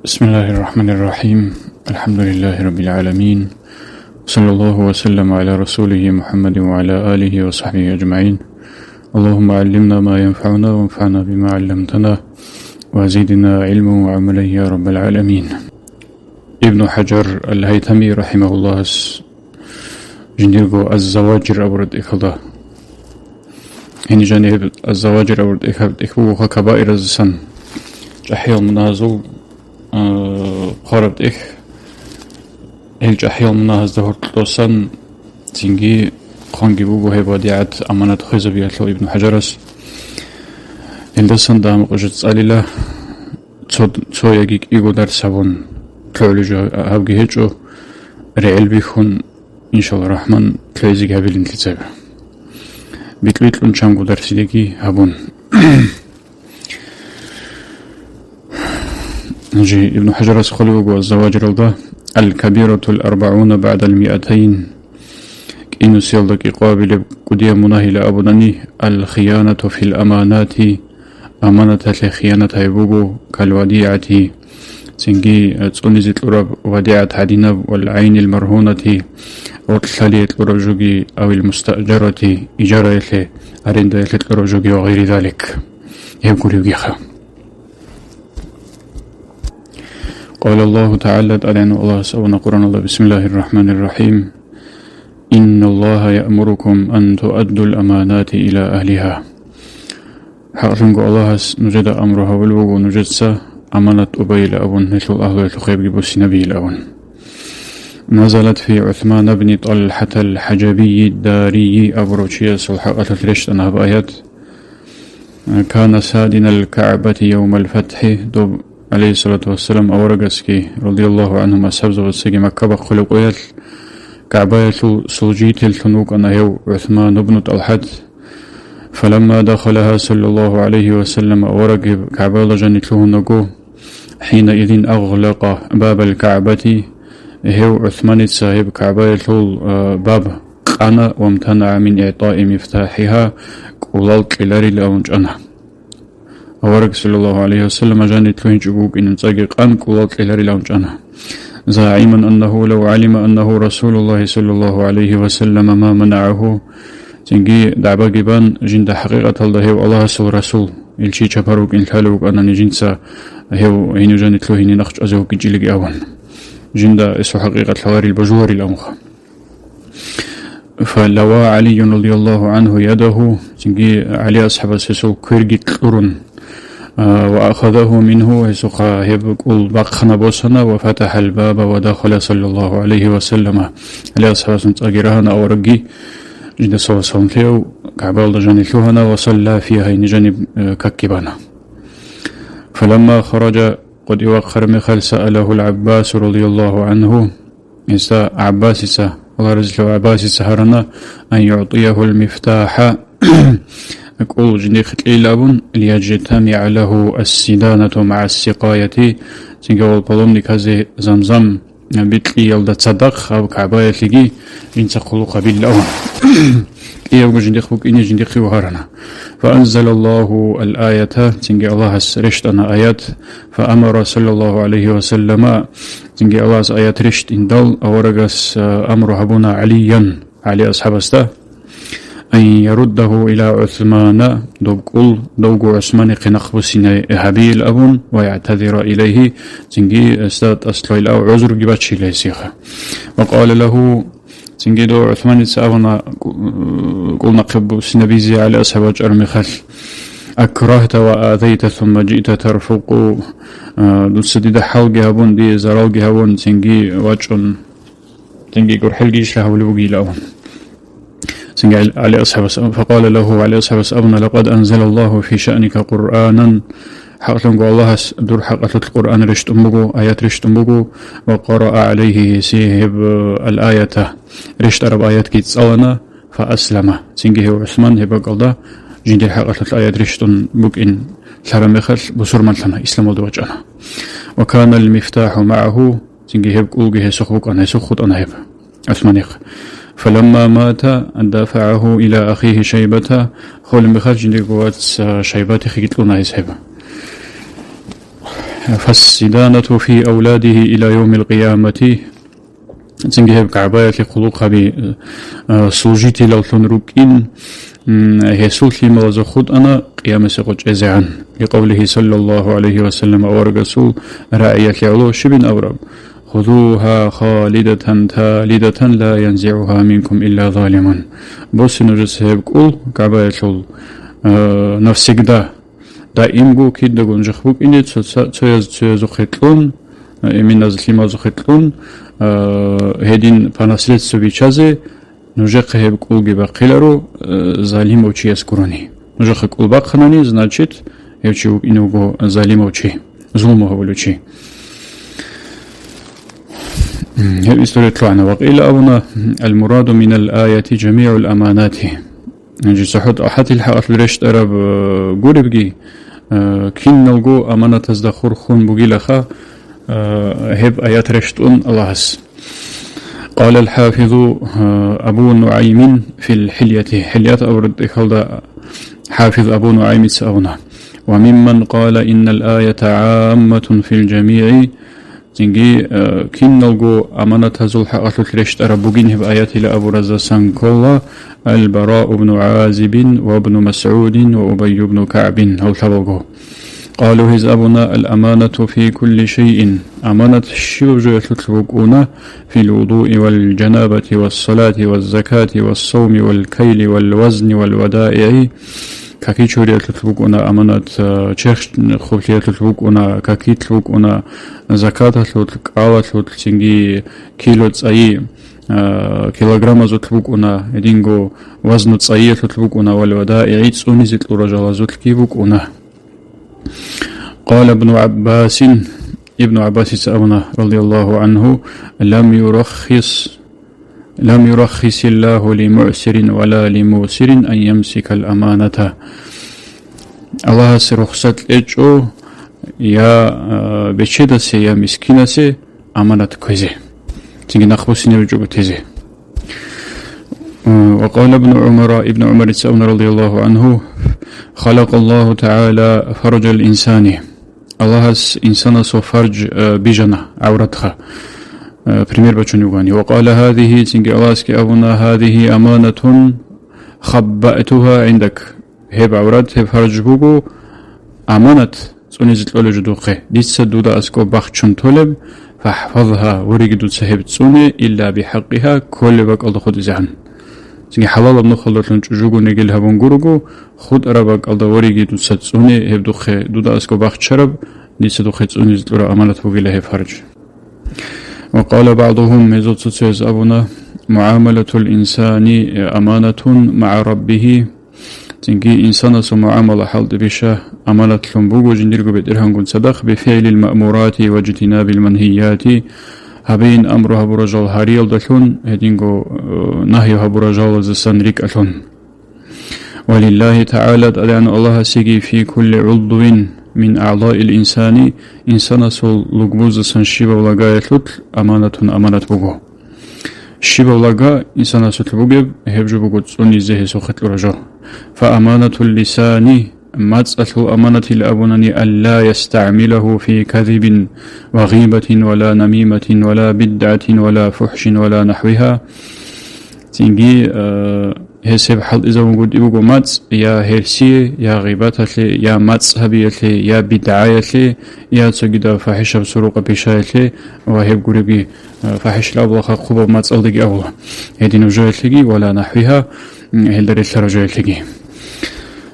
بسم الله الرحمن الرحيم. الحمد لله رب العالمين، صلى الله وسلم على رسوله محمد وعلى آله وصحبه أجمعين. اللهم علمنا ما ينفعنا وانفعنا بما علمتنا وزدنا علما وعملا يا رب العالمين. ابن حجر الهيثمي رحمه الله جنديرغو الزواجر أورد إخدا هني جانب الزواجر أورد إخوه كبائر الزسن جحيل منازل قربت الجحيل مناهز دهور توسن تنجي خانجي بوغو هي وديعت أمانة خزبية ابن حجرس إندسن دام قجت سأليلا تو يجيك إيغو در سابون تلولجو هبجي هيجو رعيل بيخون إن شاء الله الرحمن تلويزيك هبيلين تلتابع بيتلون شامقو در سيديكي هبون نجي ابن حجر خلوق والزواجر الله الكبيرة 40 بعد 200 إنو سيلدك قابل قدية مناهلة أبناني الخيانة في الأمانات أمانة الخيانة يبوغو كالوديعة سنجي تسونيزي الأرب وديعة حدينة والعين المرهونة وطلالية الأرجوغي أو المستأجرة إجارة يلي أرند يلي الأرجوغي وغير ذلك يقول يوغيخا. قال الله تعالى أدعنا الله سوى قرآن الله بسم الله الرحمن الرحيم إن الله يأمركم أن تؤدوا الأمانات إلى أهلها. حقرنق الله نجد أمرها والوغو نجدسا أمانة أبي لأبن نتل أهل الخيب جبوس نبي لأبن. نزلت في عثمان بن طلحة الحجبي الداري أبروشية صلحة الرشد أنها بآيات كان سادن الكعبة يوم الفتح دوب عليه الصلاة والسلام أورغسكي رضي الله عنهم أصحاب زوجي مكة بخلق ويل كعباية سلجيت التنوك أنه عثمان بن طلحة فلما دخلها صلى الله عليه وسلم أورغ كعباية جنته نقو حينئذ أغلق باب الكعبة هو عثمان صاحب كعباية باب قانا وامتنع من إعطاء مفتاحها قولال كلاري لأونجانا أورق صلى الله عليه وسلم جانت له جبوك إن تساقق أن كولات إلى لونجانا زاعما أنه لو علم أنه رسول الله صلى الله عليه وسلم ما منعه تنجي دعبا جبان جند حقيقة الله والله سو رسول الشي شبروك إن تلوك أنني جنسا هو هنا جانت له هنا نخش أزوك جيلك أول جند اسو حقيقة الحواري البجوار الأمخ فلوى علي رضي الله عنه يده تنجي علي أصحاب السيسو كيرجي كلورن وأخذه منه وسقى يبقول بقنا بوسنا وفتح الباب ودخل صلى الله عليه وسلم على أصحاب أجرهنا أو رجي جد سوا صنفيو كعبال جاني لهنا وصلى فيها جانب ككبانا فلما خرج قد يوخر مخل سأله العباس رضي الله عنه إسا عباس الله رزق عباس سهرنا أن يعطيه المفتاح أقول جندي خليلابون ليجتمع له السدانة مع السقاية سنقول بلومني كازي زمزم بيتلي يلد تصدق أو كعباية لجي جنس خلوق بالله إيوه جندي خبوك إني جندي خوهرنا فأنزل الله الآية سنقي الله رشتنا آيات فأمر صلى الله عليه وسلم سنقي الله آيات رشت إندل أورغس أمر هبونا عليا علي أصحاب استه أن يرده إلى عثمان دوق عثمان قنقبسين هبيل أبون ويعتذر إليه تنجي استاد أصل أو عذر جبتش ليسيخ وقال له تنجي دو عثمان سأبنا قلنا قبس نبيزي على أصحاب أرمخل أكرهت وآذيت ثم جئت ترفق دو سديد حلقي هبون دي زرالقي هبون تنجي واجون تنجي قرحلقيش لهولوقي لأبون على أصحاب فقال له على أصحاب أبنا لقد أنزل الله في شأنك قرآنا حقلنقو الله دور حقة القرآن رشتمبقو آيات رشتمبقو وقرأ عليه سيهب الآية رشت أرب آيات كي تسألنا فأسلم سنجيه عثمان هبا قلدا جندي حقة الآيات رشتمبق إن لرمخل بصور من لنا إسلام ودوجانا وكان المفتاح معه سنجيه بقلقه سخوك أنا سخوت أنا هب عثمان فلما مات دفعه إلى أخيه شيبة خول بخارج ديقوات شيبات خيط لنا يسحبه فالصدانة في أولاده إلى يوم القيامة تنجي كعباية خلوقها بسوجيتي لو تنركين هيسولتي ملازخود أنا قيام سقوج أزعان لقوله صلى الله عليه وسلم أورغسول رأية لعلو شبن أورب خذوها خالدة تالدة لا ينزعها منكم إلا ظالما بوس نجس هيبقول كعباية نفسك دائمغو كيد غنجخبوك إني تسويزو خيطلون من نزل ما زخيطلون هدين فنسلت سوبيشازي نجخ هيبقول جباقيلارو ظالم وشي يسكروني نجخ قول باقخناني значит هيوشي إنوغو ظالم وشي ظلم وشي هذه إستورية طلعنا وقيل أبونا المراد من الآية جميع الأمانات نجي صحت أحد الحق الرشت أرب قربجي كين نلقو أمانة تزدخور خون بقي لخا هب آيات رشتون اللهس قال الحافظ أبو نعيم في الحلية حليات أورد إخلد حافظ أبو نعيم سأونا وممن قال إن الآية عامة في الجميع تنجي كين نلقو أمانة هزول حقات الرشت أربوغين هب آيات لأبو رزا سانكولا البراء بن عازب وابن مسعود وأبي بن كعب هل تبقوا قالوا هز أبونا الأمانة في كل شيء أمانة الشيوجة تطلقون في الوضوء والجنابة والصلاة والزكاة والصوم والكيل والوزن والودائع كاكي شورية تطلقون أمانة شيخ خوفية تطلقون كاكي تطلقون زكاة تطلقون تنجي كيلو تسأي كيلوغرام تطلقون يدينغو وزن تسأي تطلقون والودائع تسوني زيت الرجال تطلقون قال ابن عباس سأبنا رضي الله عنه لم يرخص الله لمعسر ولا لموسر أن يمسك الأمانة الله سرخصت لجو يا بشدة يا مسكينة أمانة كويزة تيجي نخبصين الجو تيزي وقال ابن عمر سأبنا رضي الله عنه خلق الله تعالى فرج الإنسان الله إنسان سو فرج بجنة عورتها بريمير بچون يغاني وقال هذه تنجي الله سكي أبونا هذه أمانة خبأتها عندك هب عورت هب فرج بوغو أمانة تسونيزت لولو جدوخي ديس دودا أسكو بخشن طلب فاحفظها ورقدو تسهب تسوني إلا بحقها كل بك الله خود زعن تنجي حلال ابن خلطلن جوجو نجيل هبون غورغو خود أربك الله ورقدو تسوني هب دوخي دودا أسكو بخشرب ديس دوخي تسونيزت لولو أمانة بوغي هب فرج وقال بعضهم مزوت سوتسيز أبونا معاملة الإنسان أمانة مع ربه تنجي إنسان سو معاملة حلد بشه أمانة لنبوغو جندرغو بدرهنغون صدق بفعل المأمورات واجتناب المنهيات هبين أمرها برجال هاريل دلون هدينغو نهيها برجال زسانريك ألون ولله تعالى أن الله سيجي في كل عضو من أعضاء الإنسان إنسان سول لغبوز سنشيبا ولغا يتلوت أمانة بوغو شيبا ولغا إنسان سول بوغيب هبجو بوغو تسوني زيه سوخت لرجو فأمانة اللسان مسألة أمانة الأبنان ألا يستعمله في كذب وغيبة ولا نميمة ولا بدعة ولا فحش ولا نحوها تنجي هسب حل إذا وجود يبغو ماتس يا هرسي يا غيبات يا ماتس هبيتلي يا بدعايتلي يا تجد فاحشة بسروق بشايتلي وهب قريبي فاحش الأول خقوبة ماتس ألدقي أول هدين وجايتلي ولا نحوها هلدر الثرجايتلي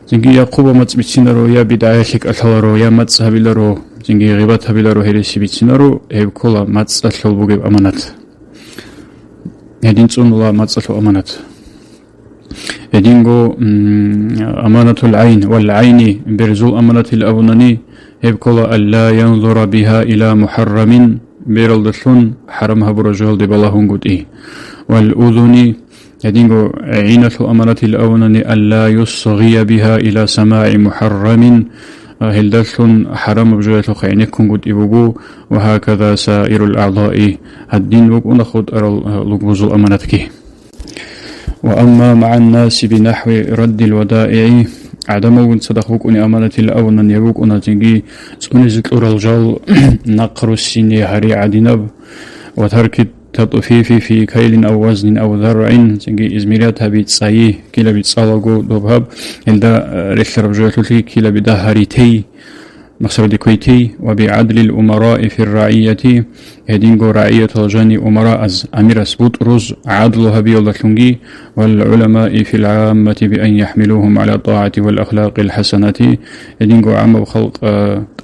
زنجي يا قوبة ماتس بتسينارو يا بدعايتلك أثلارو يا ماتس هبيلارو زنجي غيبات هبيلارو هرسي بتسينارو هب كولا ماتس أثل بوجب أمانات هدين تون الله ماتس أثل أمانات يدينغو أمانة العين والعين برزول أمانة الأبناني هبكولا ألا ينظر بها إلى محرم بيرلدثلون حرمها برجال دي بلاهون قد والأذن يدينغو عينة أمانة الأبناني ألا يصغي بها إلى سماع محرم هلدثلون حرم بجوية خينكم قد إبقو وهكذا سائر الأعضاء الدين وقونا خد أرى لقبوز الأمانة كي وأما مع الناس بنحو رد الودائع عدمون صدقوك أني أمانة الأونا يبوك أنا تنجي سوني الرجال نقر السيني هري عدنب وترك التطفيف في كيل أو وزن أو ذرع تنجي إزميرياتها بيتصايي كلا بيتصالقو دوبهب إلدا ريخر رجالتي كلا بدا هريتي مقصد كويتي وبعدل الأمراء في الرعية هدينغو رعية الجاني أمراء أمير سبوت رز عدلها بيولدلنجي والعلماء في العامة بأن يحملوهم على الطاعة والأخلاق الحسنة هدينغو عام وخلق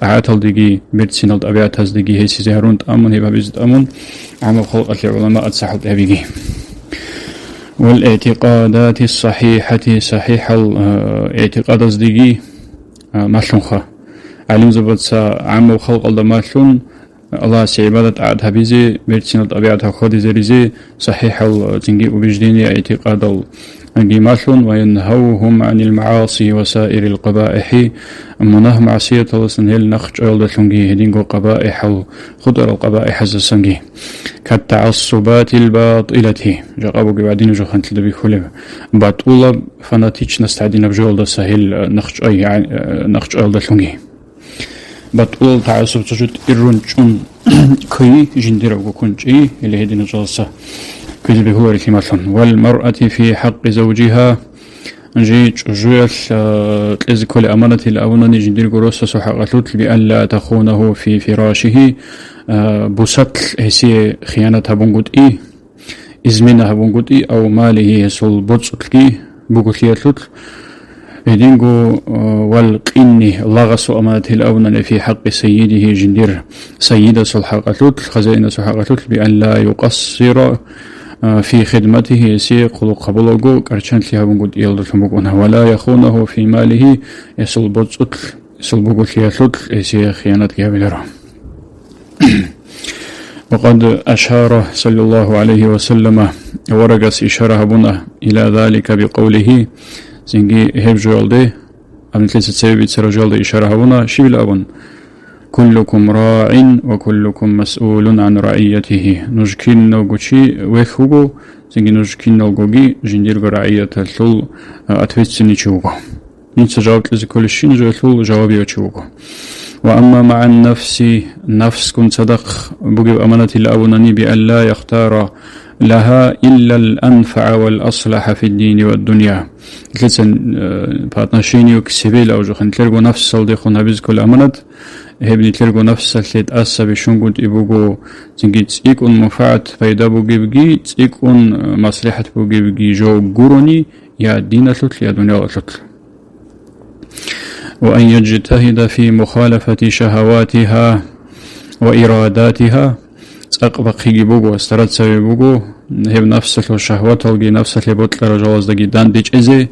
عاتل ديجي بيرتسين الطبيعة ديجي هيسي زهرون تأمن هبا بيزد أمن عام وخلق العلماء تسحل أبيجي والاعتقادات الصحيحة صحيح الاعتقادات ديجي مشلونخا علم زبط عام وخلق الدماشون الله سعبادة عاد هبيزي بيرتسين الطبيعة خودي زريزي صحيح الجنجي وبجديني اعتقاد الجماشون وينهوهم عن المعاصي وسائر القبائح منه معصية السنهل نخج الدشونجي هدينغو قبائح خطر القبائح الزسنجي كالتعصبات الباطلة جاقابو قبعدين جو خانت لدبي خلب باطولة فناتيج نستعدين بجول دسهل نخج الدشونجي بطول تعصب تجد إرنجون كي جندر وكونجي اللي هدي نجلسة كذب هو رثمة والمرأة في حق زوجها جيج جويل تلز كل أمانة الأوناني جندر قروسة سحقتلت بألا تخونه في فراشه بسطل هسي خيانتها بنقود إزمنها بنقود أو ماله هسول بطسطل بقوثيتلت هدينغو والقيني لغس أمانة الأونان في حق سيده جندير سيدة سلحقتلت خزائن سلحقتلت بأن لا يقصر في خدمته سيق قبلغو كارشان لها بنقود يلدتمكونا ولا يخونه في ماله يسل بقو ثياتلت سي خيانة كابلرا وقد أشار صلى الله عليه وسلم ورقس إشاره بنا إلى ذلك بقوله زنجي هب جولدي أبن ثلاثة سبب تسر جولدي إشارة هنا شبل أبن كلكم راع وكلكم مسؤول عن رعيته نجكين نوغوشي ويخوغو زنجي نجكين نوغوغي جندير رعية الثل أتفتسني شوغو ننسى جاوبت لزي كل الشين جوثل جوابي وشوغو وأما مع نفس كن صدق بقب أمانة الأوناني بأن لا يختار لها إلا الأنفع والأصلح في الدين والدنيا لسن باتناشيني وكسبيل أو جو خنتلرغو نفس صلديخون هبز كل أمانت هبني تلرغو نفس سلت أسا بشنغوت إبوغو زنجي تسيكون مفاعت فايدا بوغي بغي تسيكون مصلحة بوغي بغي جو غوروني يا دين أتلت يا دنيا أتلت وأن يجتهد في مخالفة شهواتها وإراداتها أقبقي بوغو استرد سوي بوغو هب نفسك الشهوات الجي نفسك لبطل رجواز دقي دان ديج إزي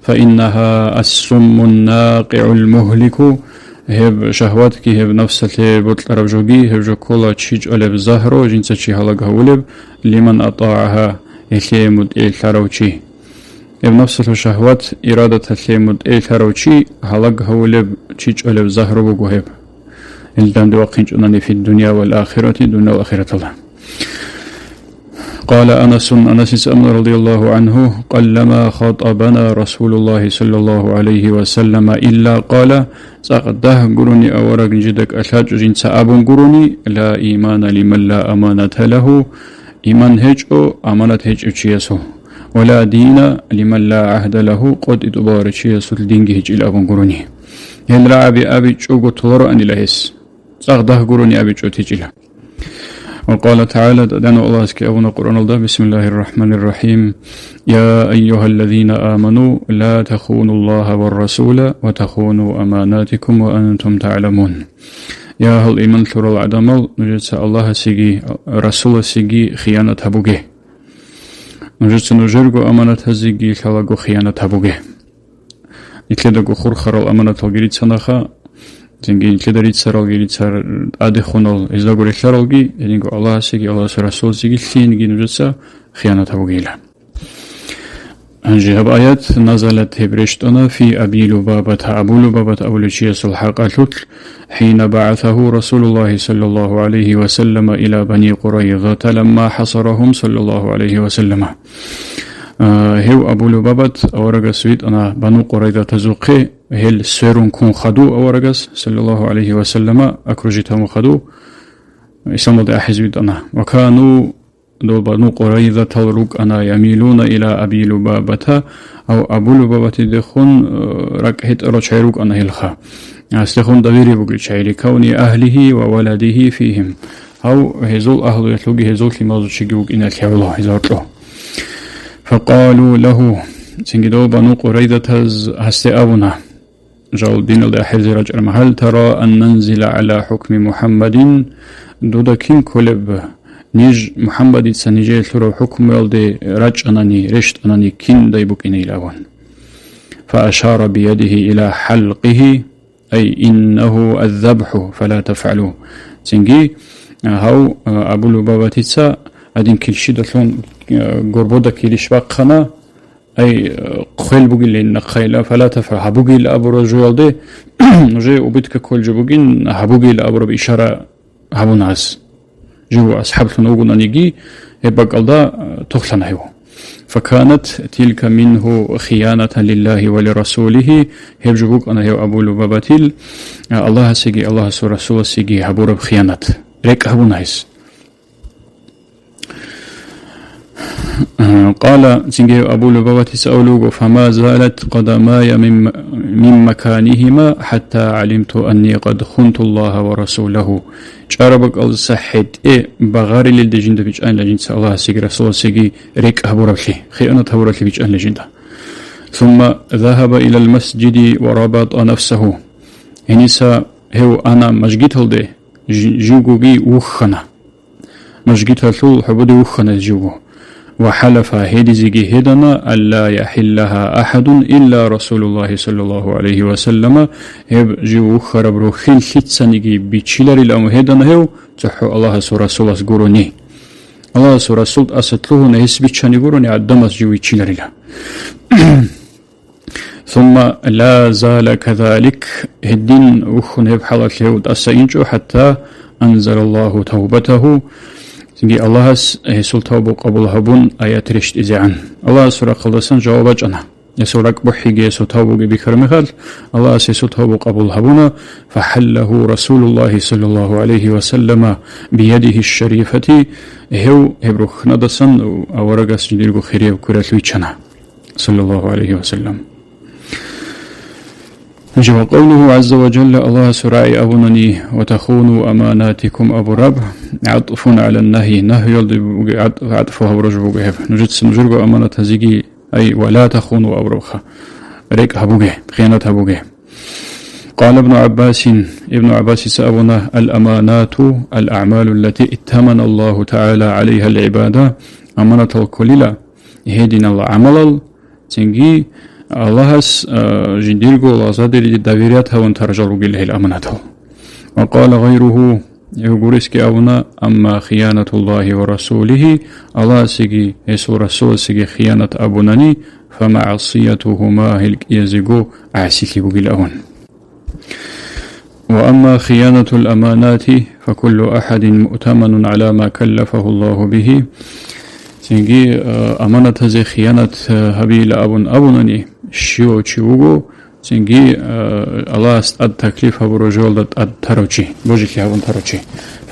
فإنها السم الناقع المهلك هب شهواتك هب نفسك لبطل رجوغي هب جو كولا تشيج ألب زهرو جنسة شي هلق هولب لمن أطاعها إثيمد إلتاروشي هب نفسك الشهوات إرادة إثيمد إلتاروشي هلق هولب تشيج ألب زهرو بوغو هب الدم دوقينج أنني في الدنيا والآخرة دون وآخرة الله قال أنس رضي الله عنه قلما خاطبنا رسول الله صلى الله عليه وسلم إلا قال سأقده قرني أورق جدك أشاج جنس أبن قرني لا إيمان لمن لا أمانة له إيمان هجو أمانة هجو تشيسو ولا دين لمن لا عهد له قد إدبار تشيسو الدين هج إلى أبن قرني هل رعبي أبي تشوغو تلور أن لهس سأقده قرني أبي تشو تجيلا وقال تعالى دعنا الله اسكي قرآن الله بسم الله الرحمن الرحيم يا أيها الذين آمنوا لا تخونوا الله والرسول وتخونوا أماناتكم وأنتم تعلمون يا هل إيمان ثر العدمال نجد الله سيجي رسول سيجي خيانة هبوغي نجد نجرغو أمانة هزيجي خلقو خيانة هبوغي نتلدقو خرخر الأمانة الجريد سنخا زنجي تلدريت سرالجي تسر أدي خنال إذا قري سرالجي إنكو الله سيجي الله رسول سيجي ثين نجسا خيانة وجيلة. أنجي هب آيات نزلت هبرشتنا في أبي لبابة أولشية الحقات حين بعثه رسول الله صلى الله عليه وسلم إلى بني قريظة لما حصرهم صلى الله عليه وسلم. هو أبو لبابت أورغا سويت أنا بنو قريظة تزوقي هل سيرون كون خدو أورغس صلى الله عليه وسلم أكرجتهم خدو إسلام دي أحزبت أنا وكانوا دول بنو قريظة تلروك أنا يميلون إلى أبي لبابة أو أبو لبابة دخون ركهت رشيروك أنا هلخا أستخون دويري بقل شعيري كون أهله وولده فيهم أو هزول أهل يتلوغي هزول كمازو شيقوك إن الكيولو هزارتلو فقالوا له سنجدو بنو قريظة هستأونا جاول دين الأحرز رجل هل ترى أن ننزل على حكم محمد دودا كين كولب نيج محمد سنجي ثرو حكم يلدي رج أناني رشت أناني كين دايبوك إني لأون فأشار بيده إلى حلقه أي إنه الذبح فلا تفعلوا سنجي هاو أبو لبابة تيتسا أدين كل شيء دلون قربودا كيليش باقنا أي خيل بوغي لنا خيلا فلا تفعل هبوغي لأبو رجو يلدي نجي وبيتك كل جبوغين هبوغي لأبو بإشارة هبو ناس جو أصحاب نوغونا نيجي يبقى الله تخلنا هو فكانت تلك منه خيانة لله ولرسوله هبجبوك أنا هو أبو لبابتيل الله سيجي الله سو رسول سيجي هبور بخيانة ريك هبو نايس قال سيجي أبو لبابة سأولوغ فما زالت قدماي من مكانهما حتى علمت أني قد خنت الله ورسوله شاربك الصحيد بغاري للدجين دبيج أن لجين الله سيجي رسول سيجي ريك هبوركلي خيانة هبوركلي بيج أن لجين ثم ذهب إلى المسجد وربط نفسه هنيسا هو أنا مججيت هلدي جوجي وخنا مججيت هلو حبودي وخنا جوجو وحلف هيدي زيجي هدنا ألا يحلها أحد إلا رسول الله صلى الله عليه وسلم هب جو خربرو خيل خيتسانيجي بيتشيلر الأم هدنا هو تحو الله سو رسول أسقروني الله سو رسول أسطلوه نهس بيتشاني قروني عدمس جو يتشيلر الأم ثم لا زال كذلك هدين وخن هب حلق له أسينجو حتى أنزل الله توبته سنجي الله هسول توبو قبول هبون آيات رشت إزعان الله سورة قلدسان جواب جانا يسورك بحيجي يسول توبو بكرمخال الله هسول توبو قبول هبون فحله رسول الله صلى الله عليه وسلم بيده الشريفة هو هبروخ ندسان أورغس جديرغو خيريو كراتلوي جانا صلى الله عليه وسلم جوا قوله عز وجل الله سرعي أبنني وتخونوا أماناتكم أبو رب عطف على النهي نهي يلدي عطفها برجو بوغيف نجد سنجرغو أمانة هزيجي أي ولا تخونوا أبو ربخا ريك هبوغي خيانة هبوغي قال ابن عباس سأبنا الأمانات الأعمال التي اتمن الله تعالى عليها العبادة أمانة الكليلة هيدنا العمل تنجي الله جنديرغو لازادر داويريات هون ترجلو بالله الأمانته وقال غيره يقولسكي أونا أما خيانة الله ورسوله الله سيجي يسو رسول سيجي خيانة أبونني فمعصيتهما هلك يزيغو عسيكي بقلأون وأما خيانة الأمانات فكل أحد مؤتمن على ما كلفه الله به سيجي أمانة زي خيانة هبيل أبونني شيو تشيوغو سنجي الله استاد تكليف برجول اد تروشي بوجي هون تروشي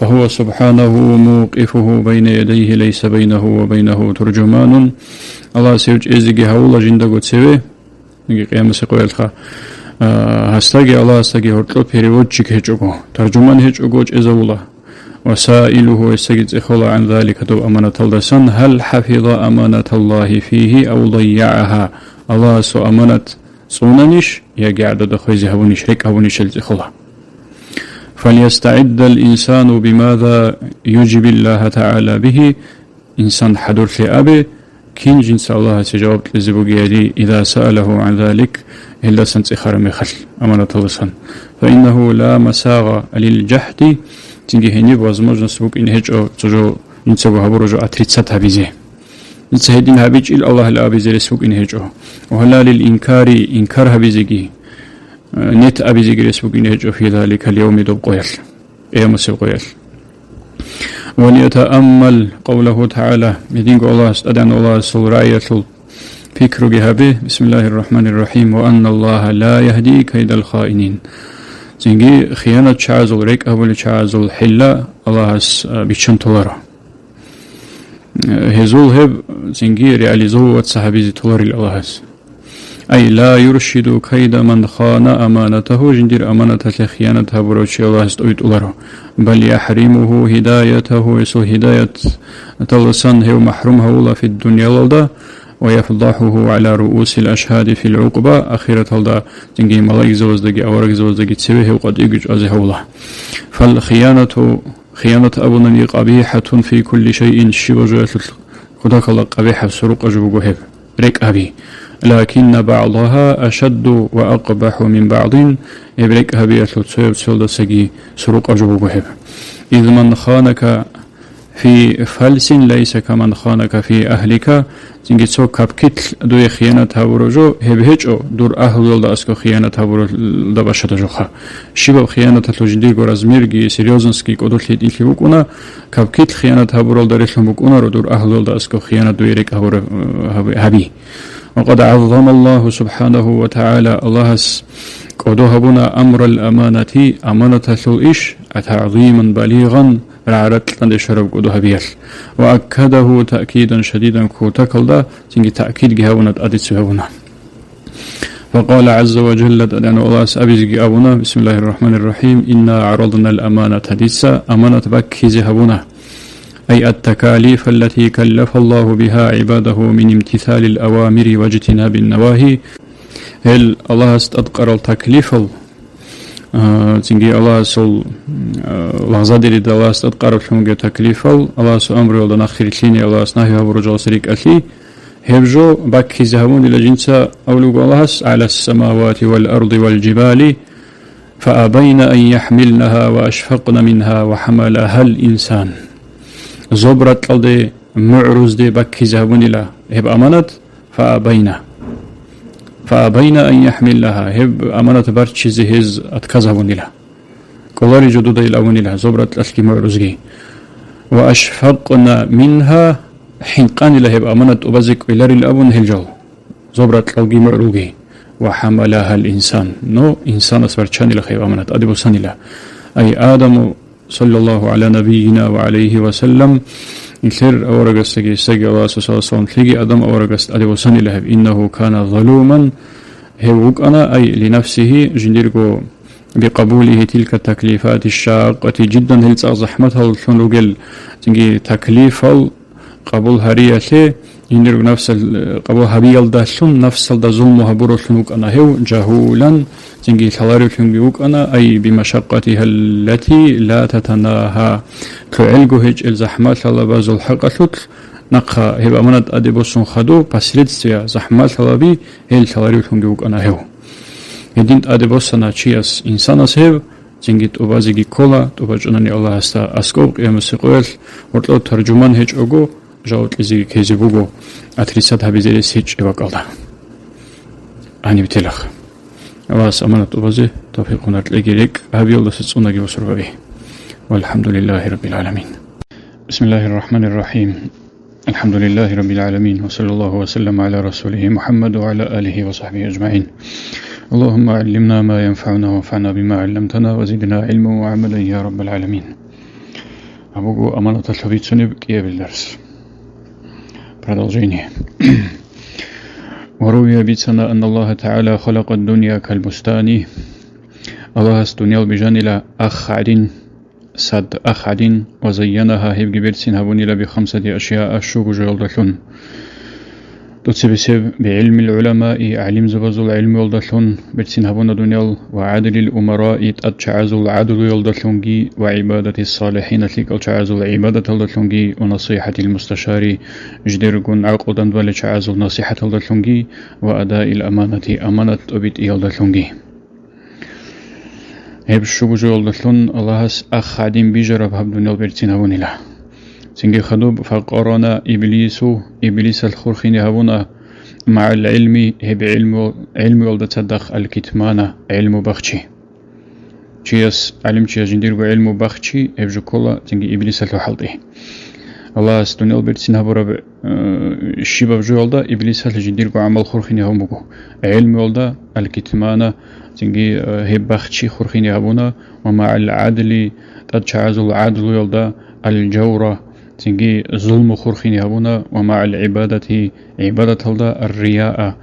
فهو سبحانه موقفه بين يديه ليس بينه وبينه ترجمان الله سيوج ازيغي هولا جندغو تسوي نجي قيام سيقويل خا هستاغي الله استاغي هورتلو переводчик هيجوغو ترجمان هيجوغوج ازولا وسائله يستجد إخولا عن ذلك تو أمانة الله هل حفظ أمانة الله فيه أو ضيعها الله سو أمانة صوننش يا قاعد دخوي زهوني شريك هوني شلت إخولا فليستعد الإنسان بماذا يجب الله تعالى به إنسان حضر في أبي كين جنس الله سجاوب لزبوغيادي إذا سأله عن ذلك إلا سنت إخار مخل أمانة الله فإنه لا مساغ للجحد تنجي هني возможно سبوك إن هجو تجو نتسوه برجو أتريتسات هبيزي نتسهدين هبيج إلا الله الأبيزي لسبوك إن هجو وهلا للإنكار إنكار هبيزيجي نت أبيزيجي لسبوك إن هجو في ذلك اليوم دوب قويل إيام سيب قويل وليتأمل قوله تعالى يدينك الله استدعن الله سورية فكر جهابه بسم الله الرحمن الرحيم وأن الله لا يهدي كيد الخائنين زنجي خيانة شعزل ريك أول شعزل حلا الله بيشن تولارا هزول هب زنجي رياليزو واتسحبيزي تولاري الله أي لا يرشد كيد من خان أمانته جندير أمانته خيانته بروشي الله استويت أولارا بل يحرمه هدايته يسو هداية تلسان هو محرومه الله في الدنيا للدا ويفضحه على رؤوس الأشهاد في العقبة أخيرة للدا زنجي ملاك زوزدقي أورك زوزدقي تسويه وقد يجج أزه الله فالخيانة خيانة أبونا قبيحة في كل شيء شبه خداك الله قبيحة سرق أجبه ريك أبي لكن بعضها أشد وأقبح من بعض يبريك أبي أتلتسويب سولد سجي سرق أجبه إذ من خانك في فلس ليس كمن خانك في أهلك زنجي سو كابكتل دو خيانة هاورجو هبهجو دور أهل يلد أسكو خيانة هاورو دباشة جوخا شباب خيانة تلوجندي غورازميرجي سيريوزنسكي قدرت إلي وكونا كابكتل خيانة هاورو داريسلم وكونا رو دور أهل يلد أسكو خيانة دو يريك هاورو هبي وقد عظم الله سبحانه وتعالى الله قدوها بنا أمر الأمانة أمانة ثلئش تعظيما بليغا رعرت لند شرب قدوها بيال وأكده تأكيدا شديدا كوتاكل دا تنجي تأكيد جهونا أدت سهونا فقال عز وجل لأن الله سأبزق أبونا بسم الله الرحمن الرحيم إنا عرضنا الأمانة حديثة أمانة بكي زهبنا أي التكاليف التي كلف الله بها عباده من امتثال الأوامر واجتناب النواهي هل الله استذكر التكليف تنجي الله سول لحظة دي الله استذكر فيهم تكليف الله سو أمر يولد نخير تليني الله سناهي برجال سريك أثي هبجو باكي زهبون إلى جنسة أولوك الله على السماوات والأرض والجبال فأبين أن يحملنها وأشفقن منها وحملها الإنسان زبرت لدي معروز دي باكي زهبون إلى هب أمانت فأبين أن يحملها هب أمانة برشي زهز أتكذبون لها كلاري جدود الأون لها زبرت لسكي معروزجي وأشفقنا منها حنقان لها هب أمانة أبزك إلاري الأون هلجو زبرت لغي معروزجي وحملها الإنسان نو إنسان أسبرشان لها هب أمانة أدبو سان لها أي آدم صلى الله على نبينا وعليه وسلم إنسر أورجس سجى الله صلى الله عليه وسلم تلقي أدم أورجس أدب سني له إنه كان ظلوما هوك أنا أي لنفسه جنديركو بقبوله تلك التكليفات الشاقة جدا هل زحمتها الثنوجل تنجي تكليف قبول هريته يندرج نفس قبول هبيل داشون نفس الظلم هبورثنوك أنا هو جهولا تنجي ثلاري تنجيوك أنا أي بمشقتها التي لا تتناهى كعلجو هج الزحمات الله بازل حقثت نقها هبا منت أدبوسون خدو بسريتسيا زحمات الله بي هل ثلاري تنجيوك أنا هو يدين أدبوسنا تشياس إنسان سهب تنجي تبازيجي كولا تباجنني الله استا أسكوب يا مسيقول ورطلو ترجمان هج أجو جاوت لزي كيزي بوغو أتريسات هبزيري سيج إواقالدا أني بتلخ أواس أمانة أبازي توفيقنا تلقيلك هبي الله ستسونا جي وسرغ به والحمد لله رب العالمين بسم الله الرحمن الرحيم الحمد لله رب العالمين وصلى الله وسلم على رسوله محمد وعلى آله وصحبه أجمعين اللهم علمنا ما ينفعنا وانفعنا بما علمتنا وزدنا علما وعملا يا رب العالمين أبوغو أمانة الحبيت سنبك يا بالدرس продолжение وروي بيتنا أن الله تعالى خلق الدنيا كالبستان الله استنيال بجانل أخعد سد أخعد وزينها هيب جبرتين هبونيلا بخمسة أشياء الشوق جلدلون تتسبسب بعلم العلماء علم زبزل علم يلدلون برتين هبون دنيال وعدل الأمراء تتشعزل العدل يلدلونجي وعبادة الصالحين تلك الشعزل عبادة يلدلونجي ونصيحة المستشار جديرقون عقودا ولشعزل نصيحة يلدلونجي وأداء الأمانة أمانة أبيت يلدلونجي هيب الشوق يلدلون الله أخادين بيجرب هب دنيال برتين هبونيلا سنجي خدوب فقرنا إبليس الخرخين هبونا مع العلم هب علم ولد تصدق الكتمان علم بخشي تشيس علم تشيس جندير علم بخشي هب جكولا سنجي إبليس الحلطي الله استونيل برتسين هبورا الشباب جولدا إبليس هل جدير عمل خورخيني هموجو علم يولدا الكتمانة تنجي هبخشي خورخيني هبونا ومع العدل تتشعز العدل يولدا الجورة تنجي ظلم خورخيني هبونا ومع العبادة عبادة هلدا الرياء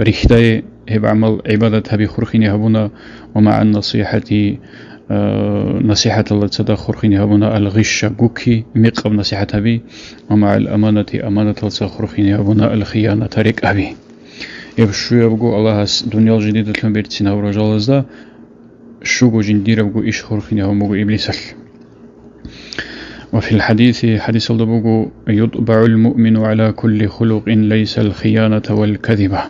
ريحتاي هب عمل عبادة هبي خورخيني هبونا ومع النصيحة نصيحة الله تصدق خورخيني هبونا الغش جوكي مقب نصيحة هبي ومع الأمانة أمانة الله خورخيني هبونا الخيانة تاريك أبي يبشو يبقو الله دنيا الجديدة تنبيرتين هورا جالزدا شوغو جندير بقو إيش خورخيني هبونا إبليس. وفي الحديث حديث الضبوغو يطبع المؤمن على كل خلق ليس الخيانة والكذبة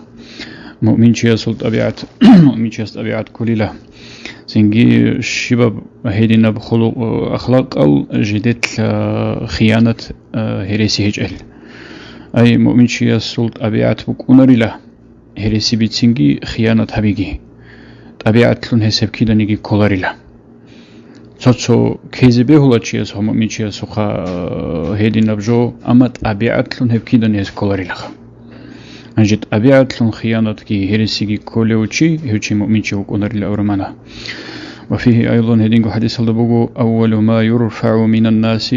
مؤمن شيء طبيعة مؤمن شيء طبيعة كل له سنجي الشباب هيدنا بخلق أخلاق الجديد خيانة هريسي هجل أي مؤمن شيء طبيعة بكونر له هريسي بتسنجي خيانة هبيجي طبيعة لون هسب كده نيجي كولر له صوتو كيزبه هلا شيء هم مؤمن شيء سخا هيدنا بجو أما طبيعة لون هب كده نيز كولر له أنجد طبيعة لون خيانة كي هريسي كي كولوتشي هوتشي مؤمن شيء بكونر له أورمانا. وفيه أيضا هدينغو حديث الضبوغو أول ما يرفع من الناس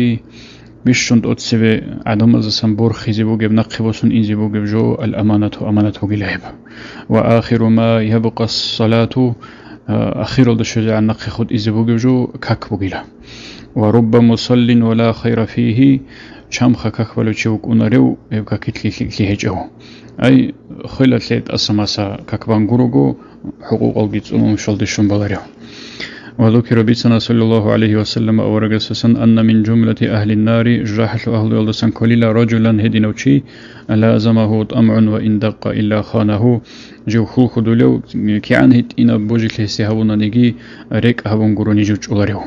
بشند أتسبه عدم الزنبور خيزبوغ بنقبوسن إنزبوغ بجو الأمانة أمانة غلاب وآخر ما يبقى الصلاة أخير الشجاع النقي خد إزبوغ بجو كاك بغلا ورب مصل ولا خير فيه شامخ كاك بلو تشوك أنريو يبقى كتلي هجو أي خلت ليت أسماسا كاك بانغوروغو حقوق الجيتسون شلدشون بلاريو. وذكر بيتنا صلى الله عليه وسلم أورجسسا أن من جملة أهل النار جاحل أهل يلدسن كليلا رجلا هدينوشي لازمه طمع وإن دق إلا خانه جو خل خدولو كيان هيت إنا بوجي كليسي هاونا نيجي ريك هاون غوروني جوج أولاريو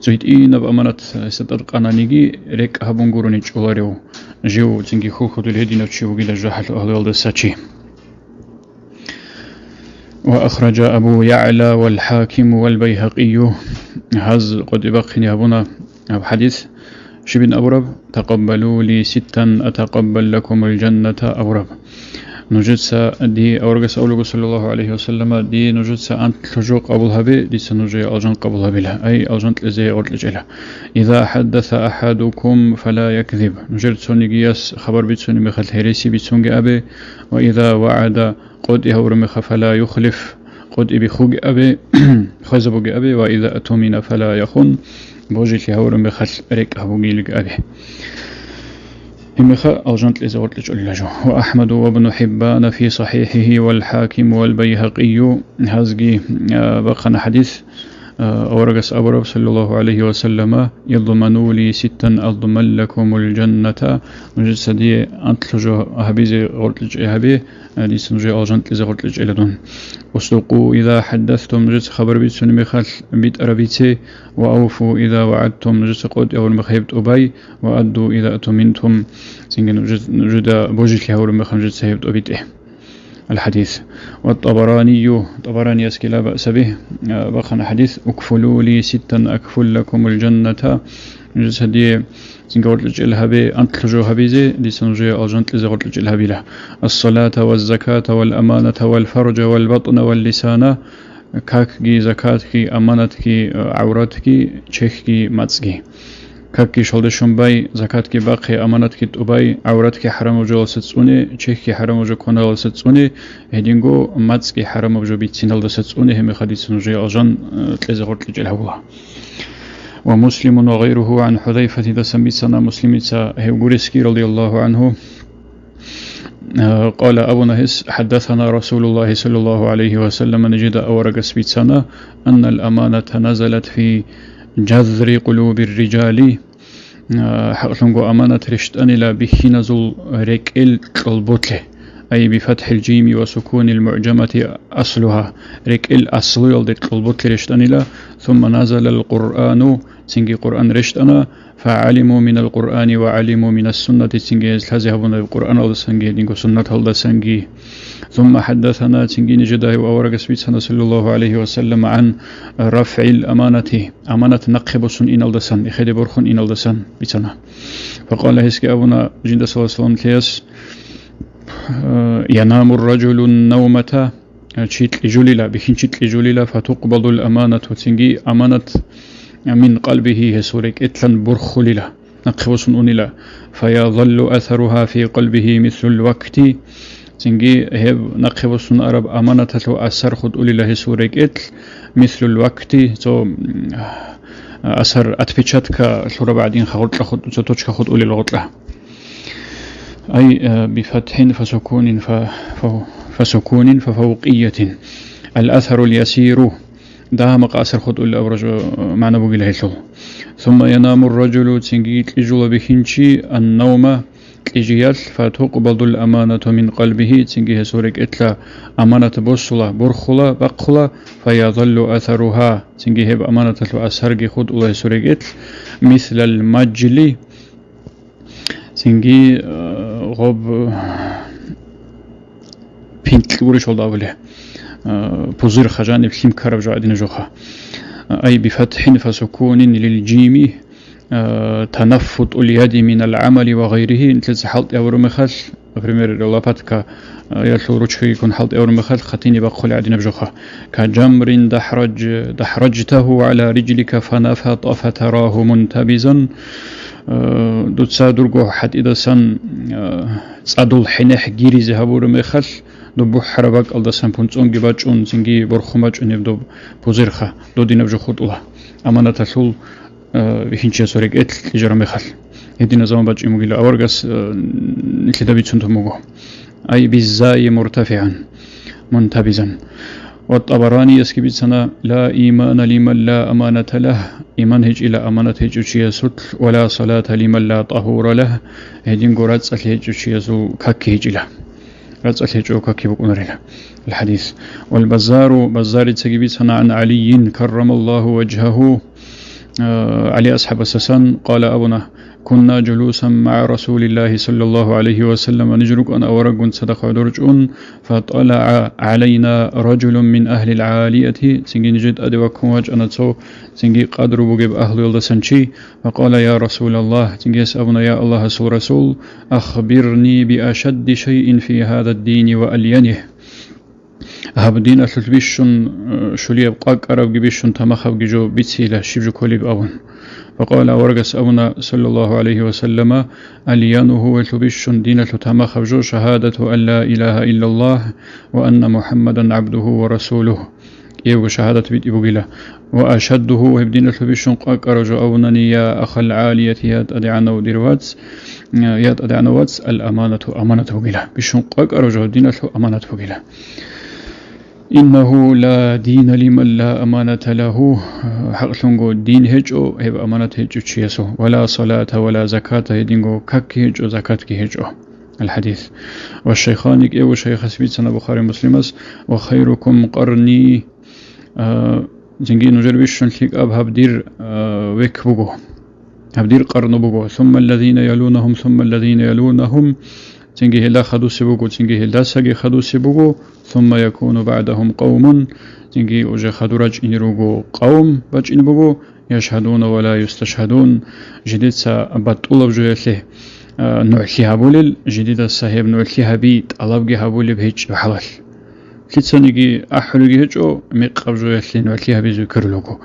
زيت إنا بأمانة سترقانا نيجي ريك هاون غوروني جوج أولاريو جو تنجي خل خدول هدينوشي وغيلا جاحل أهل يلدساتشي. وأخرج أبو يعلى والحاكم والبيهقي هز قد بقني أبونا حديث شبن أبرب تقبلوا لي 6 أتقبل لكم الجنة أبرب نجدسا دي أورغس أولوغ صلى الله عليه وسلم دي نجدسا أنت تلجو قبل هبي دي سنجي ألجن قبل هبي له أي ألجن تلزي أورلجله إذا حدث أحدكم فلا يكذب نجد سوني جياس خبر بيتسوني مخل هريسي بيتسوني أبي وإذا وعد قد يهورمخ فلا يخلف قد بخوج أبي خزبوج أبي وإذا أتمنى فلا يخون بوجي يهورمخ ريك أبوجيلك أبي همخ أوجنت لزورت لجلجو. وأحمد وابن حبان في صحيحه والحاكم والبيهقي هزجي بقنا حديث أورغس أبرب صلى الله عليه وسلم يضمنوا لي 6 أضمن لكم الجنة نجد دي أنتلجو أهبيزي غرتلج إهبي دي سنجي ألجنت لزي غرتلج إلدون. أصدقوا إذا حدثتم نجد خبر بيت سنمي خال بيت أربيتي وأوفوا إذا وعدتم نجد قد أول مخيبت أبي وأدوا إذا أتمنتم سنجي نجد بوجيك هور مخم نجد سهيبت أبيته الحديث. والطبراني أسكي لا بأس به بخنا حديث أكفلوا لي 6 أكفل لكم الجنة نجس هدي سنقول لجلها بي أنت لجوها بيزي دي سنجي ألجنت لزغول لجلها بي الصلاة والزكاة والأمانة والفرج والبطن واللسان كاكي زكاتكي أمانتكي عوراتكي تشيخكي ماتسكي كاكي شلدشون باي زكاتكي باقي أمانتكي تباي عوراتكي حرام وجو ستسوني تشيخكي حرام وجو كونال ستسوني هدينغو ماتسكي حرام وجو بيتسينال ستسوني هم خدي سنجي ألجن تلزغول لجلها. ومسلم وغيره عن حذيفة دسميسنا مسلميسا هيغوريسكي رضي الله عنه قال أبو نهس حدثنا رسول الله صلى الله عليه وسلم نجد أورق سبيتسنا أن الأمانة نزلت في جذر قلوب الرجال حقلنغو أمانة رشتاني لا بخي نزل ريكيل البوتله أي بفتح الجيم وسكون المعجمة أصلها رك الأصل يلدت قلبت رشتنلا ثم نزل القرآن تنجي قرآن رشتنا فعلموا من القرآن وعلموا من السنة تنجي هذهبون القرآن الله سنجي دينكو سنة الله سنجي ثم حدثنا تنجي نجده وأورق سبيتنا صلى الله عليه وسلم عن رفع الأمانة أمانة نقب سن إن الدسن إخد برخن إن الدسن بيتنا فقال هسكي أبونا جند صلى الله عليه وسلم كيس ينام الرجل النومة تشيت لجوليلا بخين تشيت لجوليلا فتقبض الأمانة تنجي أمانة من قلبه هسورك إتلن برخللا نقبس أنلا فيظل أثرها في قلبه مثل الوقت تنجي هب نقبس أرب أمانة أثر خد أولي هسورك إتل مثل الوقت تو أثر أتفتشتك شورا بعدين خد توتشك خد أولي الغطلة أي بفتح فسكون ففوقية الأثر اليسير ده مقاصر خد أولي أبرج معنى بقي له ثم ينام الرجل تنجيت لجل بخنشي النوم تجيال فتقبض الأمانة من قلبه تنجيه سورك إتلا أمانة بوصلة برخلة بقلة فيظل أثرها تنجيه بأمانة أسهرق خد الله سورك إتل مثل المجلي تنجي غب بنت لورش والله أوله بوزير خجانب خيم كرب جعدين جوخا أي بفتح فسكون للجيم تنفط اليد من العمل وغيره انت حلط اور مخل بريمير الله باتكا يلو روچي يكون حلط اور مخل خطيني بقول عدين بجوخا كجمر دحرجته على رجلك فنفط فتراه منتبزا دوت سادرغو حد اذا سن صدول حنح غيري زهبور مخل دو بحربك الله سن بونصون غباچون زنگي برخماچون يبدو بوزيرخا دو دين بجوخوت الله امانه تسول بخينچ سوريك اتل تجرم خل يدين زمان باج مغيل اورغس نكدبي تنتمغو اي بالزاي مرتفعا منتبزا والطبراني يسكبي سنة لا إيمان لمن لا أمانة له إيمان هج إلى أمانة هج ستل ولا صلاة لمن لا طهور له هدين قرات هج سو كاكي هج له رات هج كاكي بقنر له الحديث والبزار تسكبي سنة عن علي كرم الله وجهه علي أصحاب السسان قال أبونا كنا جلوسا مع رسول الله صلى الله عليه وسلم نجرك أن أورق صدق درجون فطلع علينا رجل من أهل العالية سنجي نجد أدوكم وجه أنا تصو سنجي قدر بجيب أهل يلدسنشي فقال يا رسول الله سنجي أبونا يا الله سو رسول أخبرني بأشد شيء في هذا الدين وألينه هاب دين أثلت بيشون شولي أبقاك أرب بيشون تمخب جيجو بيتسيلة شبجو كوليب أبون فقال ورقس أبونا صلى الله عليه وسلم أليانه وتبيشون دين تمخب جو شهادة أن لا إله إلا الله وأن محمدا عبده ورسوله يو شهادة بيت إبوغيلا وأشده وهبدين تبيشون قاك أرجو أبونني يا أخ العالية يات أدعنا واتس الأمانة أمانة بوغيلا بيشون قاك أرجو دين أمانة بوغيلا إنه لا دين لمن لا أمانة له حقلنغو دين هجو هب أمانة هجو تشيسو ولا صلاة ولا زكاة هدينغو كك هجو زكاة كي هجو الحديث والشيخانك إيو شيخ سبيتنا بخاري مسلمس وخيركم قرني زنجي نجربشن لك أب هبدير ويك بغو هبدير قرن بغو ثم الذين يلونهم تنجي هلا خدو سبوغو تنجي هلا ساقي خدو سبوغو ثم يكون بعدهم قوم تنجي وجه خدرج إنروغو قوم باج إنبوغو يشهدون ولا يستشهدون جديد سأبطولب جويته نوعكي هابولل جديد السهيب نوعكي هابيت ألابجي هابولي بهيج بحلال كتسانيجي أحلوجي هجو ميقب جويته نوعكي هابيزو كرلوغو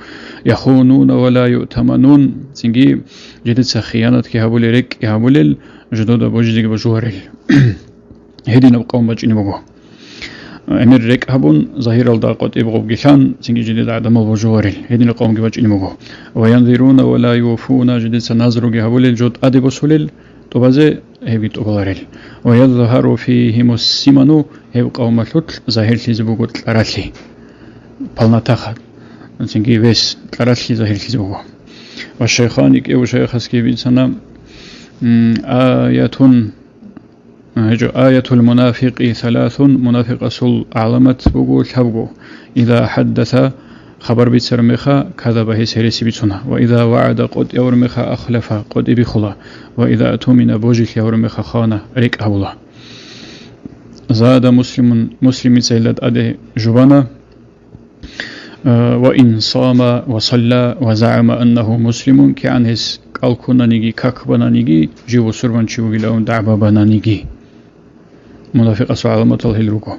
يخونون ولا يؤتمنون تنجي جديد سخيانات كي هابولي ريك هابولل جدود بوجدك بجوهرل هدي نبقوم باج إنبوغو أمير ريك هبون ظهير الداقات إبغو بجيشان سنجي جديد عدم البجوارل هدين القوم جواج إنموغو وينذرون ولا يوفون جديد سنازرو جهبول جود أدب سولل طبازي هبي طبالرل ويظهر فيهم السمنو هب قوم الثلث ظاهر تيزبوغو تلاراتلي بالنتاخ سنجي بس تلاراتلي ظاهر تيزبوغو والشيخانك إيو شيخ سكيبين سنة آية هجو آية المنافق ثلاث منافق أصل علامة بقول حبقو إذا حدث خبر بيتسرمخا كذب هيس هرسي بيتسنا وإذا وعد قد يورمخا أخلف قد بخلا وإذا أتمنى بوجك يورمخا خانة ريك أولا زاد مسلم سيلد أدي جبانا وإن صام وصلى وزعم أنه مسلم كأن هس قالكونا نيجي كاكبنا نيجي جيو سربان شيو لهم دعبابنا نيجي منافق أصل علامة الهلوكو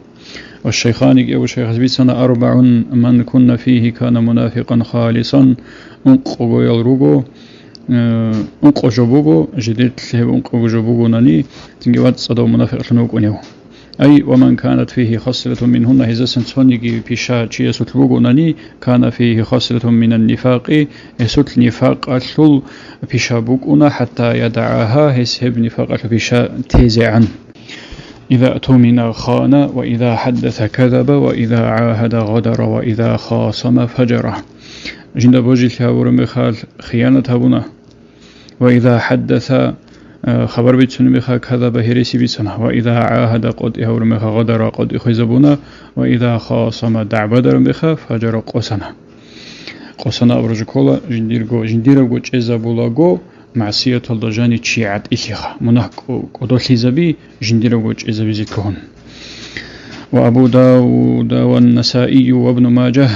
والشيخان أبو شيخ سنة 4 من كنا فيه كان منافقا خالصا انقو يلروغو انقو جبوغو جديد له انقو جبوغو ناني تنجوات صدو منافق لنوكو نيو أي ومن كانت فيه خصلة منهن هذا سنسونيجي بيشا تشي سوتلوغو ناني كان فيه خصلة من النفاق يسوت نفاق أتلول بيشا بوكونا حتى يدعاها هسهب نفاق بيشا تيزعن إذا أؤتمن خان وإذا حدث كذب وإذا عاهد غدر وإذا خاصم فجر جند بوجي ورمخال خيانة هبنا وإذا حدث خبر بيتسنمخا كذب هرسي بيتسنا وإذا عاهد قد يورمخا غدر قد يخزبنا وإذا خاصم دعبدر مخا فجر قصنا أبرجكولا جنديرغو جزابولاغو معصية الدجاني تشيعت إسيخا منحكو قدوثي زبي جنديرغو جزابي زيكوهن وأبو داود والنسائي وابن ماجه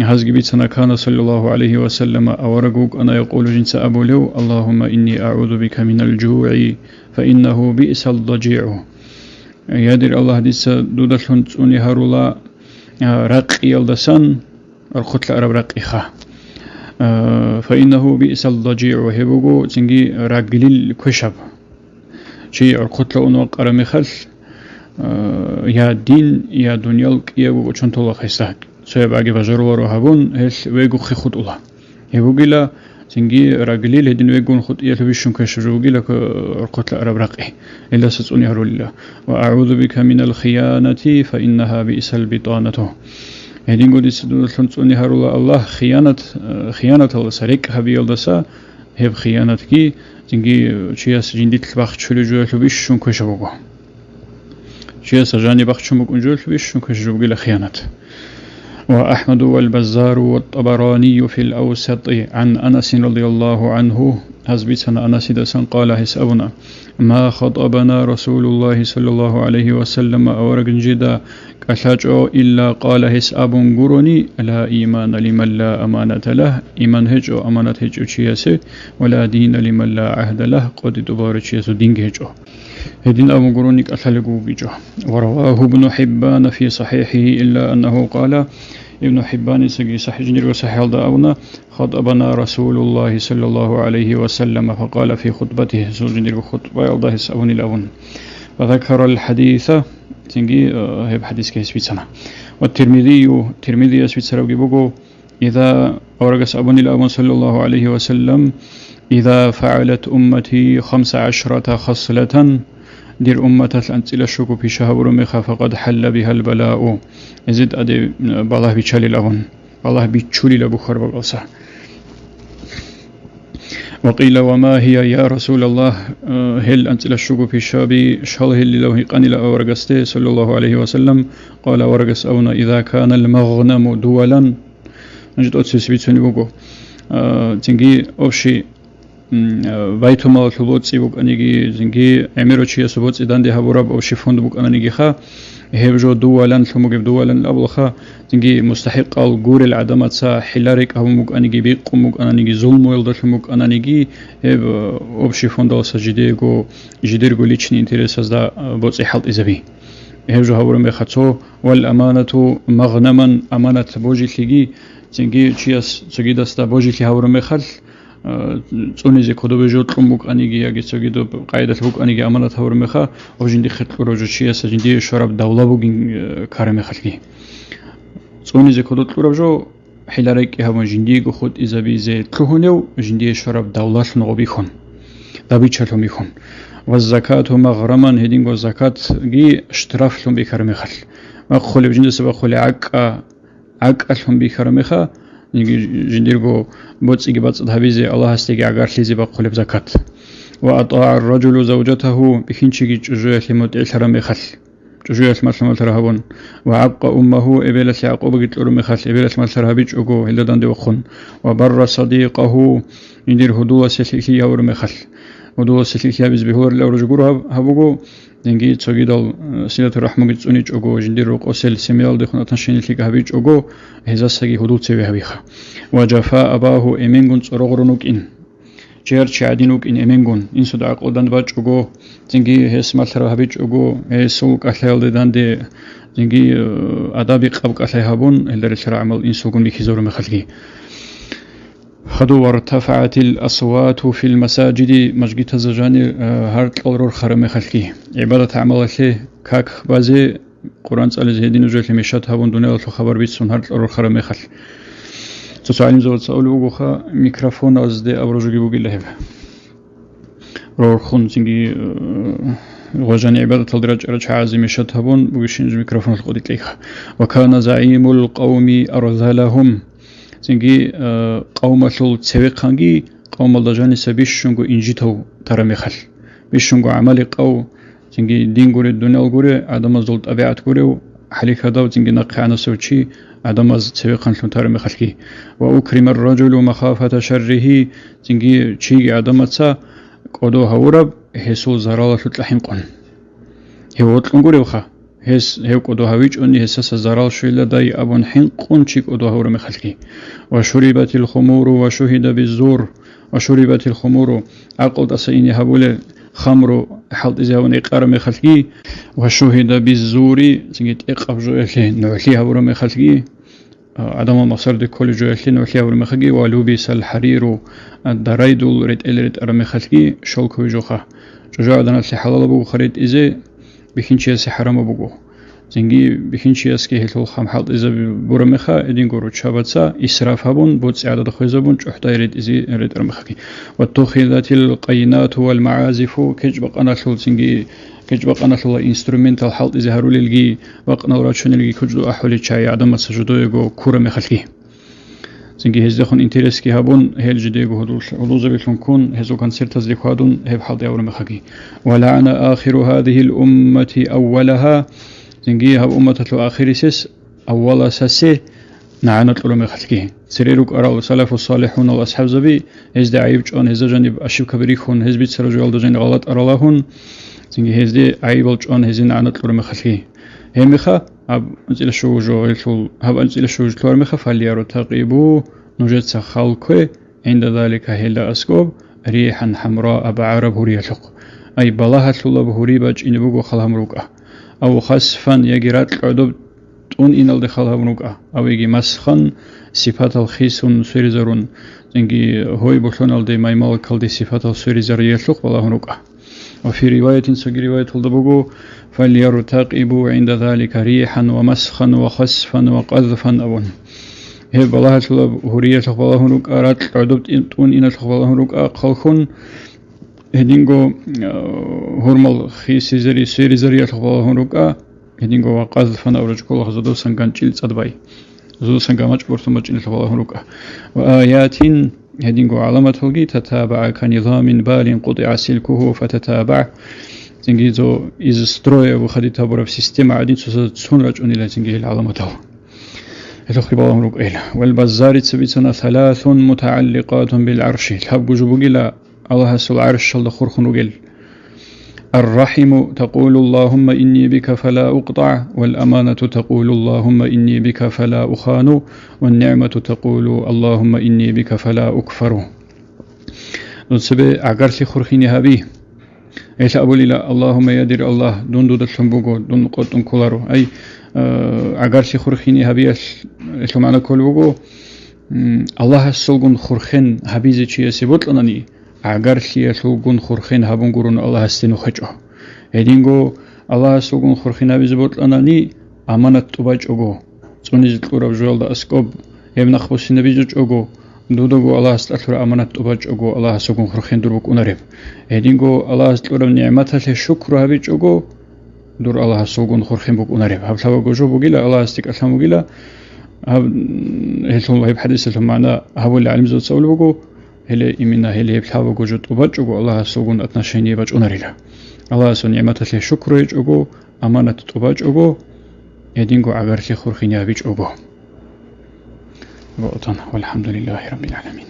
هزق بيتنا كان صلى الله عليه وسلم أورقوك أنا يقول جنس أبو لو اللهم إني أعوذ بك من الجوع فإنه بئس الضجيع يادر الله ديس دودلون تسوني هارولا رقي يلدسان الخطل أرب رقيخا فإنه بئس الضجيع وهبوغو تنجي راقليل كشب شيء الخطل أنوق أرمخل يا دين يا دنيالك يا وچنت الله خيستاك سويب أجي بجرور هبون هش ويجو خيخود الله يبوغيلا تنجي راجلي لهدين ويجون خود يلبيشون كشجوغيلا كرقت العرب رقي إلا ستوني هرولله وأعوذ بك من الخيانة فإنها بئس البطانة هدين قد يسدون ثنتوني هرولا الله خيانة الله سريك هبي الدسا هب خيانة كي تنجي شياس جنديت البخت شلجوا يلبيشون كشجوغو شياس جاني بخت شمك أنجول يلبيشون كشجوغيلا خيانة وأحمد والبزار والطبراني في الأوسط عن أنس رضي الله عنه حسبتنا أنس دسن قال هسأبنا ما خطبنا رسول الله صلى الله عليه وسلم أورق جدا كشاجو إلا قال هسأبن قرني لا إيمان لمن لا أمانة له إيمان هجو أمانة هجو تشيسي ولا دين لمن لا عهد له قد دبار تشيسو دين هجو هدين أبو قرونيك أثلقوا بجو ورواه ابن حبان في صحيحه إلا أنه قال ابن حبان سقي صحيح جنير وصحيح الدعونا خطبنا رسول الله صلى الله عليه وسلم فقال في خطبته سوى جنير بخطبة الله سأون الأون وذكر الحديث تنجي هي بحديث كيس بيتنا والترمذي يسبيت سروقي بقو إذا أورغس أبن الأون صلى الله عليه وسلم إذا فعلت أمتي 15 خصلة دير أمة أنت إلى الشكو في شهر مخا فقد حل بها البلاء يزيد أدي بالله بيشالي الأون بالله بيشولي لبخار بقصة وقيل وما هي يا رسول الله هل أنت إلى الشكو في شابي شاله اللي لو هيقاني لأورغسته صلى الله عليه وسلم قال ورغس أونا إذا كان المغنم دولا نجد أتسيس بيتوني بقو تنجي أوشي بايتومال خلوتسي بوك أنيجي زنجي عميروتشي سبوتس إدان دي هبوراب أو شيفون بوك أنيجي خا هبجو دوالن ثموجب دوالن أبو خا زنجي مستحق الجور العدمات سا حلارك أبو موك أنيجي بيق موك أنيجي ظلم ويلدر موك أنيجي هب أو شيفون دال سجديجو جديرجو ليشني إنترس هذا بوتس حلت إزبي هبجو هبورم بخاتو والأمانة مغنما أمانة بوجي تيجي زنجي تشياس تجدست بوجي تي هبورم بخال წუნიზე ქოდობეჟო ტყმუკ ანიგი აგიცოგიდო ყაიდათ ბუკ ანიგი ამანათ ჰაურმეხა ოჟინდი ხეთყუროჟო ჩიასა ჯინდი შორაბ დავლაბუგინ ქარემეხალგი წუნიზე ქოდო ტყუროჟო ჰილარეკი ჰამო ჯინდი გოხოთ იზაბიზე თუჰუნევ ჯინდი შორაბ დავლაშ ნოღბიხონ დაბიჩალო მიხონ ვაზაკათუ მაღრამან ჰედინგო ზაკათ გი შტრაფლუმ ბიქარემეხალ მახოლებ ჯინდი საბა ხოლე აკალუმ ბიქარემეხა نيجي جنديرجو بوتس إجابات هذه الله هستيجي عقار ليزي بقولب زكاة وأطاع الرجل زوجته بخنشي جوجو يموت الحرم خل جوجو يسمع ترهبون وعق أمه إبلة يعقوب قلت له مخل إبلة مثلها بيج أجو إلا دند وخن وبر صديقه يدير هدوء سلكي يور مخل هدوء سلكي بز بهور لو رجورها هبوجو دنجي تسويدال سيلة الرحمة قلت أنيج أجو جندير رقصل سميال دخن أتنشين لك هبيج أجو هذا سجي هدوء تسوي هبيخه وجفاء أباه إمينغون رغرنوك إن جيرش عدينوك إن إمينغون إن صدق قدان باج أجو دنجي هس مثلها هبيج أجو هسوق أحلال دند دنجي أدابي قبق أحلهابون اللي رشرع عمل إن سوقون لكيزور مخلقي خدوا وارتفعت الأصوات في المساجد مجد تزجاني هارت الأورور خرم خلقي عبادة عمل له كاك بازي قرآن سأل زهدين وجهة مشات هابون دوني خبر بيتسون هارت الأورور خرم خل تسعلم زود سأول وجوخا ميكروفون أزدي أبرجوجي بوجي لهب رور خون تنجي وجاني عبادة الدرج رجع عزيم مشات هابون بوجيشين ميكروفون القديت ليها وكان زعيم القوم أرذلهم تنجي قوم شل تسويقانجي قوم الدجاني سبيش شنجو إنجيتو ترى مخل بيش شنجو عمل قو تنجي دين قوري الدنيا القوري عدم زلط أبيعت قوري حليك هذا وتنجي نقع عن سوتشي عدم تسويقان شل ترى مخلكي وأكرم الرجل مخافة شره تنجي شيء عدم تسا قدو هورب هسول زرالة تلحين قن هو تلقوري وخا هس هيو قدو هويج أني هسس زرال شويلة داي أبون حين قنشيك قدو هور مخلقي وشربت الخمور وشهد بالزور وشربت الخمور عقد أسيني هبول خمر حلت إزاون إقار مخلقي وشهد بالزور تنجد إقاب جوئلي نوحي هور مخلقي عدم المصر دي كل جوئلي نوحي هور مخلقي ولوبس الحرير الدرايدول ريت إلريت أرمخلقي شولكو جوخا جوجو عدنا الحلال بو خريط إزي بخنشياس حرام بوجو زنجي بخنشياس كي هلو خام حالت إذا برمخا إدين جورو شابتسا إسراف هبون بوت سعادة خيزبون شحتا يريد إزي يريد رمخكي واتخذت القينات والمعازف كجبق أنا شل زنجي كجبق أنا شل إنسترومنتال حالت إذا هرول الجي وقنا وراتشون الجي كجدو أحولي شاي عدم سجدو يجو كورة مخلكي زنجي هزدخون إنترس كي هبون هل جديجو هدوز بيتلون كون هزو كان سير تزديق هادون هب حالت يور مخكي ولعن آخر هذه الأمة أولها زنجي هب أمة الآخر سس أول سسه نعنت لهم مخلكي سريرك أرى السلف الصالحون والأصحاب زبي هزد عيب جون هزد جانب أشيب كبريخون هزد بيت سرجوال دجان غلط أرى لهون زنجي هزد عيب جون هزد نعنت لهم مخلكي هم مخا هب أنزل شوجو يلتول هب أنزل شوج تلور مخا فليرتقبوا نجد خلقه عند ذلك هلا أسكوب ريحا حمراء بعرب هريتق أي بلاها تلوب هريبج إن بوجو خلهم رقة أو خسفا يجرات العدب تون إن الدخلهم رقة أو يجي مسخن صفات الخيسون سريزرون تنجي هوي بخلون الدي مايمال كالدي صفات السريزر يتلق بلاهم رقة وفي رواية سجى رواية الدبوجو فليرتقبوا عند ذلك ريحا ومسخا وخسفا وقذفا أبون هي بلاها تلوب هرية تقبلهم رقة رات العدب تون إن تقبلهم رقة خلخون هدينغو هرمال خيسي زري سيري زري تقبلهم رقة هدينغو وقذفا أورجكول خزدو سنغان جيل صدباي زدو سنغان مجبورتو مجين تقبلهم رقة وآيات هدينغو علامة الجي تتابع كنظام بال قطع سلكه فتتابع زنجيزو إز ستروي وخدي تابور في سيستم عادين سونرج أنيلا زنجي العلامته يتخرب الله رقة والبزار تسبيتنا ثلاث متعلقات بالعرش الحب جبوجلا الله سل عرش الدخور خنوجل الرحم تقول اللهم إني بك فلا أقطع والأمانة تقول اللهم إني بك فلا أخان والنعمة تقول اللهم إني بك فلا أكفر نسبة عقرت خرخيني هابي إيش أقول لا اللهم يدير الله دون دود الشنبوغو دون قط كولارو أي عقرت خرخيني هابي إيش معنى كولوغو الله سلقون خرخين هابيزي شيء سبوت لناني عقر شيء سلقون خرخين هابون قرون الله استنو خجو هدينغو الله سلقون خرخين هابيزي بوت لناني أمانة تباج أغو سونيز القرب جوال دا أسكوب يبنى خبوسي نبيجوج أغو دودوغو الله استطلع أمانة تباج أغو الله سلقون خرخين دروك أنارب هدينغو الله استطلع نعمته شكر هابيج أغو دور الله سلقون خرخين بوك أنارب هبتاوا قجو بوغيلا الله استيك أسلام بوغيلا هب هيتون هيب حديث معنا هو اللي علم زود سؤال بقو هل إمنا هل يبلغ وجود أبجو الله سوون أتناشيني بج أنريلا الله سو نعمة له شكر يجو أمانة أبجو يدينغو عبر لي خورخينيا بيج أبو والحمد لله رب العالمين.